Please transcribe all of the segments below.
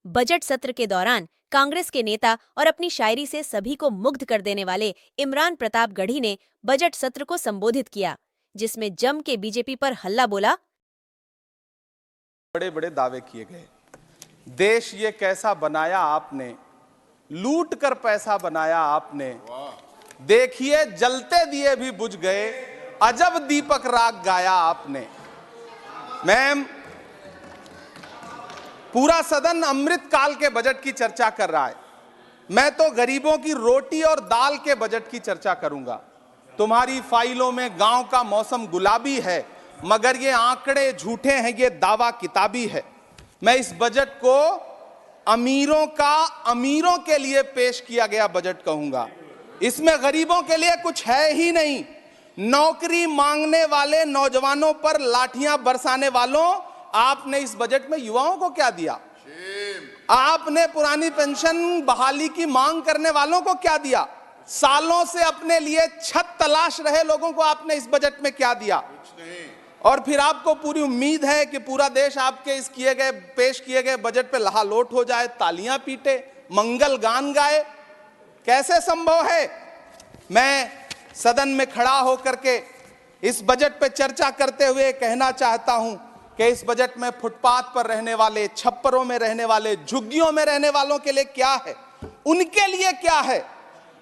Budget सत्र के दौरान कांग्रेस के नेता और अपनी शायरी से सभी को मुग्ध कर देने वाले इमरान प्रतापगढ़ी ने बजट सत्र को संबोधित किया, जिसमें जम के बीजेपी पर हल्ला बोला। बड़े बड़े दावे किए गए, देश ये कैसा बनाया आपने, लूट कर पैसा बनाया आपने, देखिए जलते दिए भी बुझ गए, अजब दीपक राग गाया आपने। मैम, पूरा सदन अमृत काल के बजट की चर्चा कर रहा है, मैं तो गरीबों की रोटी और दाल के बजट की चर्चा करूंगा। तुम्हारी फाइलों में गांव का मौसम गुलाबी है, मगर ये आंकड़े झूठे हैं, ये दावा किताबी है। मैं इस बजट को अमीरों के लिए पेश किया गया बजट कहूंगा। इसमें गरीबों के लिए कुछ है ही नहीं। नौकरी मांगने वाले नौजवानों पर लाठियां बरसाने वालों, आपने इस बजट में युवाओं को क्या दिया? आपने पुरानी पेंशन बहाली की मांग करने वालों को क्या दिया? सालों से अपने लिए छत तलाश रहे लोगों को आपने इस बजट में क्या दिया? और फिर आपको पूरी उम्मीद है कि पूरा देश आपके इस पेश किए गए बजट पे लहालोट हो जाए, तालियां पीटे, मंगल गान गाए। कैसे संभव है? मैं सदन में खड़ा होकर के इस बजट पे चर्चा करते हुए कहना चाहता हूं कि इस बजट में फुटपाथ पर रहने वाले, छप्परों में रहने वाले, झुग्गियों में रहने वालों के लिए क्या है, उनके लिए क्या है?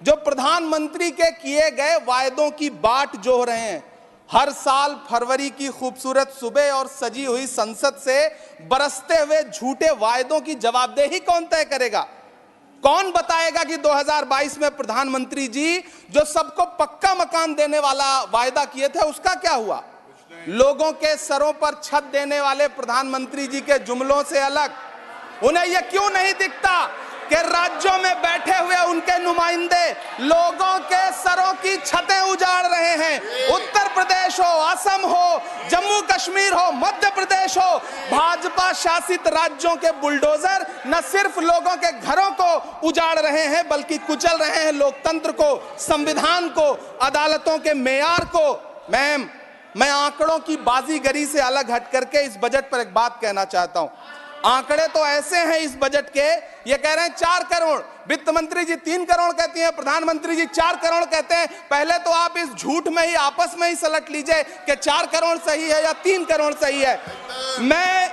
जो प्रधानमंत्री के किए गए वायदों की बाट जोह रहे हैं। हर साल फरवरी की खूबसूरत सुबह और सजी हुई संसद से बरसते हुए झूठे वायदों की जवाबदेही कौन तय करेगा? कौन बताएगा कि 2022 में प्रधानमंत्री जी जो सबको पक्का मकान देने वाला वायदा किए थे, उसका क्या हुआ? लोगों के सरों पर छत देने वाले प्रधानमंत्री जी के जुमलों से अलग उन्हें यह क्यों नहीं दिखता कि राज्यों में बैठे हुए उनके नुमाइंदे लोगों के सरों की छतें उजाड़ रहे हैं? उत्तर प्रदेश हो, असम हो, जम्मू कश्मीर हो, मध्य प्रदेश हो, भाजपा शासित राज्यों के बुलडोजर न सिर्फ लोगों के घरों को उजाड़ रहे हैं, बल्कि कुचल रहे हैं लोकतंत्र को, संविधान को, अदालतों के मेयार को। मैम, मैं आंकड़ों की बाजीगरी से अलग हट करके इस बजट पर एक बात कहना चाहता हूं। आंकड़े तो ऐसे हैं इस बजट के, ये कह रहे हैं 4 करोड़, वित्त मंत्री जी 3 करोड़ कहती हैं, प्रधानमंत्री जी 4 करोड़ कहते हैं। पहले तो आप इस झूठ में ही आपस में ही सलट लीजिए कि 4 करोड़ सही है या 3 करोड़ सही है। मैं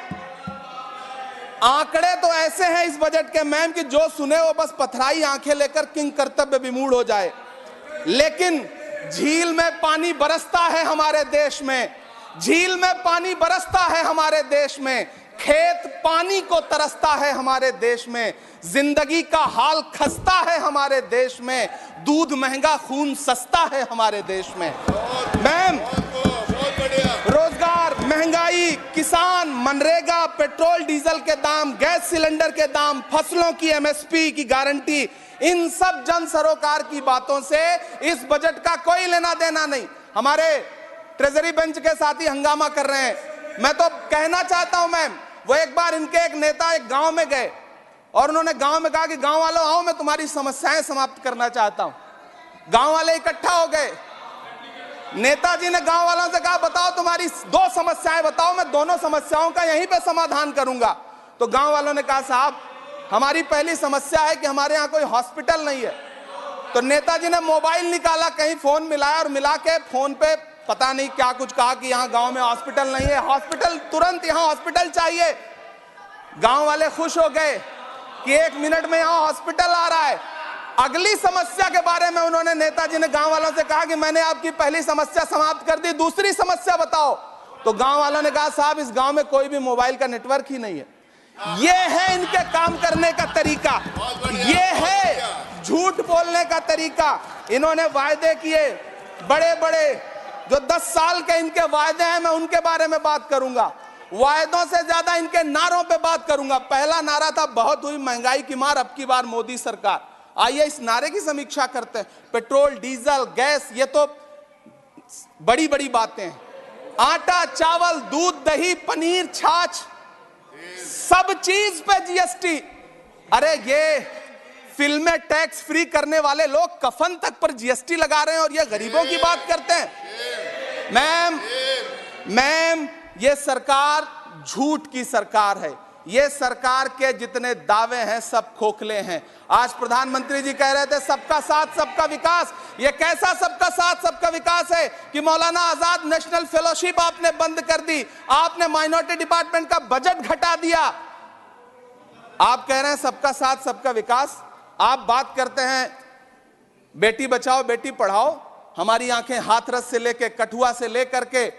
आंकड़े तो ऐसे हैं इस बजट के मैम कि जो सुने वो बस पथराई आंखें लेकर किंग कर्तव्य विमूढ़ हो जाए। लेकिन झील में पानी बरसता है हमारे देश में, झील में पानी बरसता है हमारे देश में, खेत पानी को तरसता है हमारे देश में, जिंदगी का हाल खस्ता है हमारे देश में, दूध महंगा खून सस्ता है हमारे देश में। मैम, रोजगार, महंगाई, किसान, मनरेगा, पेट्रोल डीजल के दाम, गैस सिलेंडर के दाम, फसलों की एमएसपी की गारंटी, इन सब जन सरोकार की बातों से इस बजट का कोई लेना देना नहीं। हमारे ट्रेजरी बेंच के साथी हंगामा कर रहे हैं। मैं तो कहना चाहता हूं मैम, वो एक बार इनके एक नेता एक गांव में गए और उन्होंने गांव में कहा कि गांव वालों आओ, मैं तुम्हारी समस्याएं समाप्त करना चाहता हूं। गांव वाले इकट्ठा हो गए। नेताजी ने गांव वालों से कहा, बताओ तुम्हारी 2 समस्याएं बताओ, मैं दोनों समस्याओं का यहीं पे समाधान करूंगा। तो गांव वालों ने कहा, साहब हमारी पहली समस्या है कि हमारे यहाँ कोई हॉस्पिटल नहीं है। तो नेताजी ने मोबाइल निकाला, कहीं फोन मिलाया और मिला के फोन पे पता नहीं क्या कुछ कहा कि यहाँ गांव में हॉस्पिटल नहीं है, हॉस्पिटल तुरंत, यहाँ हॉस्पिटल चाहिए। गांव वाले खुश हो गए कि 1 मिनट में यहाँ हॉस्पिटल आ रहा है। अगली समस्या के बारे में उन्होंने, नेताजी ने गांव वालों से कहा कि मैंने आपकी पहली समस्या समाप्त कर दी, दूसरी समस्या बताओ। तो गांव वालों ने कहा, साहब इस गांव में कोई भी मोबाइल का नेटवर्क ही नहीं है। ये है इनके काम करने का तरीका, ये है झूठ बोलने का तरीका। इन्होंने वायदे किए बड़े बड़े, जो 10 साल के इनके वायदे हैं, मैं उनके बारे में बात करूंगा। वायदों से ज्यादा इनके नारों पे बात करूंगा। पहला नारा था, बहुत हुई महंगाई की मार, अब की बार मोदी सरकार। आइए इस नारे की समीक्षा करते हैं। पेट्रोल, डीजल, गैस, ये तो बड़ी बड़ी बातें हैं। आटा, चावल, दूध, दही, पनीर, छाछ, सब चीज पे जीएसटी। अरे ये फिल्में टैक्स फ्री करने वाले लोग कफन तक पर जीएसटी लगा रहे हैं और ये गरीबों की बात करते हैं। मैम, ये सरकार झूठ की सरकार है। ये सरकार के जितने दावे हैं सब खोखले हैं। आज प्रधानमंत्री जी कह रहे थे सबका साथ सबका विकास। ये कैसा सबका साथ सबका विकास है कि मौलाना आजाद नेशनल फेलोशिप आपने बंद कर दी, आपने माइनॉरिटी डिपार्टमेंट का बजट घटा दिया। आप कह रहे हैं सबका साथ सबका विकास। आप बात करते हैं बेटी बचाओ बेटी पढ़ाओ, हमारी आंखें हाथरस से लेकर कठुआ से लेकर के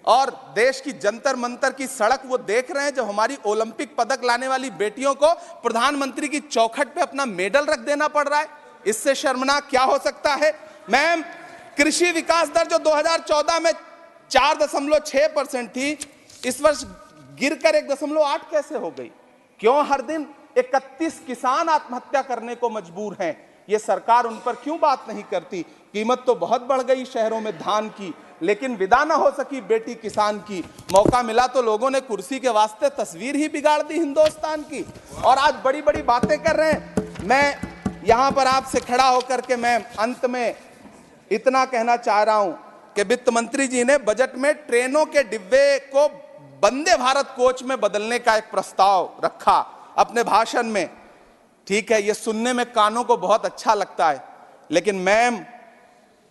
और देश की जंतर मंतर की सड़क वो देख रहे हैं, जब हमारी ओलंपिक पदक लाने वाली बेटियों को प्रधानमंत्री की चौखट पे अपना मेडल रख देना पड़ रहा है। इससे शर्मनाक क्या हो सकता है। मैम, कृषि विकास दर जो 2014 में 4.6% थी, इस वर्ष गिरकर 1.8 कैसे हो गई? क्यों हर दिन 31 किसान आत्महत्या करने को मजबूर हैं? ये सरकार उन पर क्यों बात नहीं करती? कीमत तो बहुत बढ़ गई शहरों में धान की, लेकिन विदा ना हो सकी बेटी किसान की। मौका मिला तो लोगों ने कुर्सी के वास्ते तस्वीर ही बिगाड़ दी हिंदुस्तान की, और आज बड़ी बड़ी बातें कर रहे हैं। मैं यहां पर आपसे खड़ा होकर के मैं अंत में इतना कहना चाह रहा हूं कि वित्त मंत्री जी ने बजट में ट्रेनों के डिब्बे को वंदे भारत कोच में बदलने का एक प्रस्ताव रखा अपने भाषण में। ठीक है, ये सुनने में कानों को बहुत अच्छा लगता है, लेकिन मैम,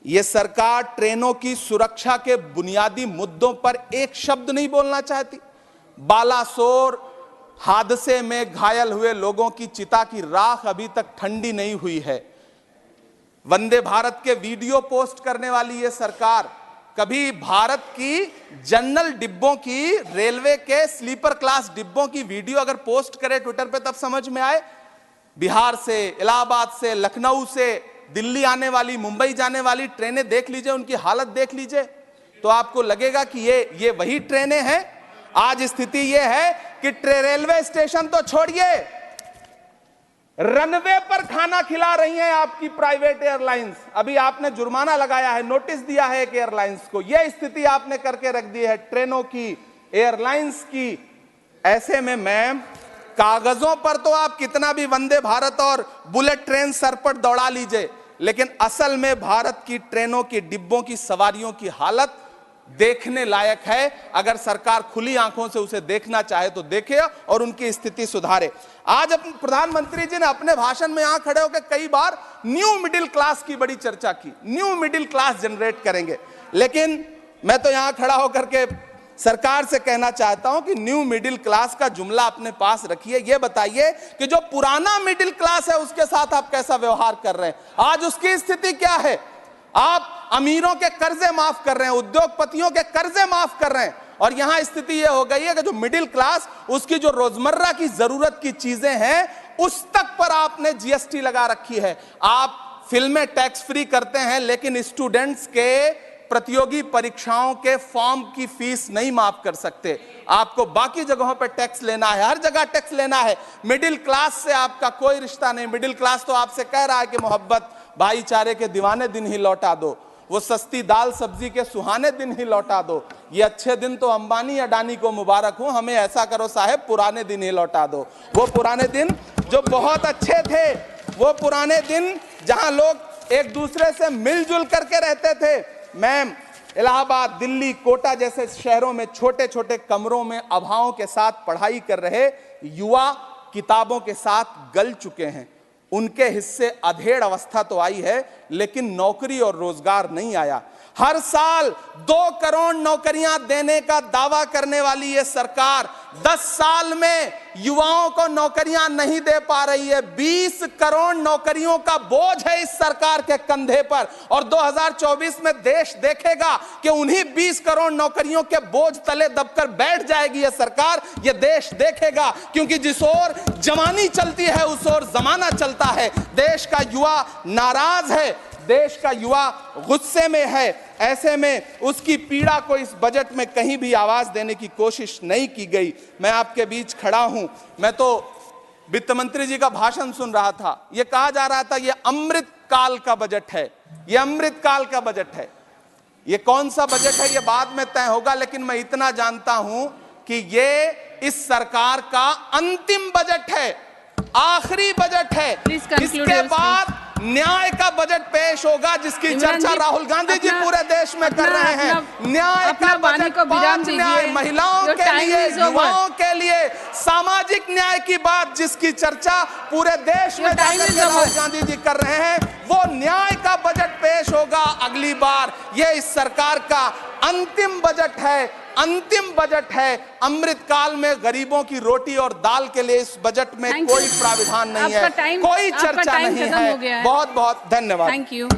ये सरकार ट्रेनों की सुरक्षा के बुनियादी मुद्दों पर एक शब्द नहीं बोलना चाहती। बालासोर हादसे में घायल हुए लोगों की चिता की राख अभी तक ठंडी नहीं हुई है। वंदे भारत के वीडियो पोस्ट करने वाली ये सरकार कभी भारत की जनरल डिब्बों की, रेलवे के स्लीपर क्लास डिब्बों की वीडियो अगर पोस्ट करे ट्विटर पे तब समझ में आए। बिहार से, इलाहाबाद से, लखनऊ से दिल्ली आने वाली, मुंबई जाने वाली ट्रेनें देख लीजिए, उनकी हालत देख लीजिए, तो आपको लगेगा कि ये वही ट्रेनें हैं। आज स्थिति ये है कि रेलवे स्टेशन तो छोड़िए, रनवे पर खाना खिला रही हैं आपकी प्राइवेट एयरलाइंस। अभी आपने जुर्माना लगाया है, नोटिस दिया है एक एयरलाइंस को। यह स्थिति आपने करके रख दी है ट्रेनों की, एयरलाइंस की। ऐसे में मैम, कागजों पर तो आप कितना भी वंदे भारत और बुलेट ट्रेन सर पर दौड़ा लीजिए, लेकिन असल में भारत की ट्रेनों की डिब्बों की सवारियों की हालत देखने लायक है। अगर सरकार खुली आंखों से उसे देखना चाहे तो देखे और उनकी स्थिति सुधारे। आज प्रधानमंत्री जी ने अपने भाषण में यहां खड़े होकर कई बार न्यू मिडिल क्लास की बड़ी चर्चा की, न्यू मिडिल क्लास जनरेट करेंगे। लेकिन मैं तो यहां खड़ा होकर के सरकार से कहना चाहता हूं कि न्यू मिडिल क्लास का जुमला अपने पास रखिए। यह बताइए कि जो पुराना मिडिल क्लास है उसके साथ आप कैसा व्यवहार कर रहे हैं। आज उसकी स्थिति क्या है? आप अमीरों के कर्जे माफ कर रहे हैं, उद्योगपतियों के कर्जे माफ कर रहे हैं, और यहां स्थिति यह हो गई है कि जो मिडिल क्लास, उसकी जो रोजमर्रा की जरूरत की चीजें हैं उस तक पर आपने जीएसटी लगा रखी है। आप फिल्में टैक्स फ्री करते हैं, लेकिन स्टूडेंट्स के प्रतियोगी परीक्षाओं के फॉर्म की फीस नहीं माफ कर सकते। आपको बाकी जगहों पर टैक्स लेना है, हर जगह टैक्स लेना है। मिडिल क्लास से आपका कोई रिश्ता नहीं। मिडिल क्लास तो आपसे कह रहा है कि मोहब्बत, भाईचारे के दीवाने दिन ही लौटा दो, वो सस्ती दाल सब्जी के सुहाने दिन ही लौटा दो। ये अच्छे दिन तो अंबानी अडानी को मुबारक हो, हमें ऐसा करो साहब, पुराने दिन ही लौटा दो। वो पुराने दिन जो बहुत अच्छे थे, वो पुराने दिन जहां लोग एक दूसरे से मिलजुल करके रहते थे। मैम, इलाहाबाद, दिल्ली, कोटा जैसे शहरों में छोटे छोटे कमरों में अभावों के साथ पढ़ाई कर रहे युवा किताबों के साथ गल चुके हैं। उनके हिस्से अधेड़ अवस्था तो आई है, लेकिन नौकरी और रोजगार नहीं आया। हर साल 2 करोड़ नौकरियां देने का दावा करने वाली ये सरकार 10 साल में युवाओं को नौकरियां नहीं दे पा रही है। 20 करोड़ नौकरियों का बोझ है इस सरकार के कंधे पर, और 2024 में देश देखेगा कि उन्हीं 20 करोड़ नौकरियों के बोझ तले दबकर बैठ जाएगी यह सरकार। यह देश देखेगा, क्योंकि जिस ओर जवानी चलती है उस ओर जमाना चलता है। देश का युवा नाराज है, देश का युवा गुस्से में है। ऐसे में उसकी पीड़ा को इस बजट में कहीं भी आवाज देने की कोशिश नहीं की गई। मैं आपके बीच खड़ा हूं, मैं तो वित्त मंत्री जी का भाषण सुन रहा था। यह कहा जा रहा था यह अमृत काल का बजट है, यह अमृत काल का बजट है। यह कौन सा बजट है यह बाद में तय होगा, लेकिन मैं इतना जानता हूं कि यह इस सरकार का अंतिम बजट है, आखिरी बजट है। इसके बाद न्याय का बजट पेश होगा जिसकी इमरान चर्चा जी, राहुल गांधी जी अपना- पूरे देश में कर रहे हैं। न्याय अपना का वाणी बजट, को विराम 5 न्याय, दीजिए। महिलाओं Your के time लिए, is over. युवाओं के लिए, सामाजिक न्याय की बात जिसकी चर्चा पूरे देश में Your time जाकर is के over. राहुल गांधी जी कर रहे हैं, वो न्याय का बजट पेश होगा अगली बार। ये इस सरकार का अंतिम बजट है, अंतिम बजट है। अमृतकाल में गरीबों की रोटी और दाल के लिए इस बजट में Thank कोई you. प्राविधान नहीं आपका है, time- कोई आपका चर्चा time नहीं खत्म हो गया है। है। बहुत बहुत धन्यवाद। Thank you.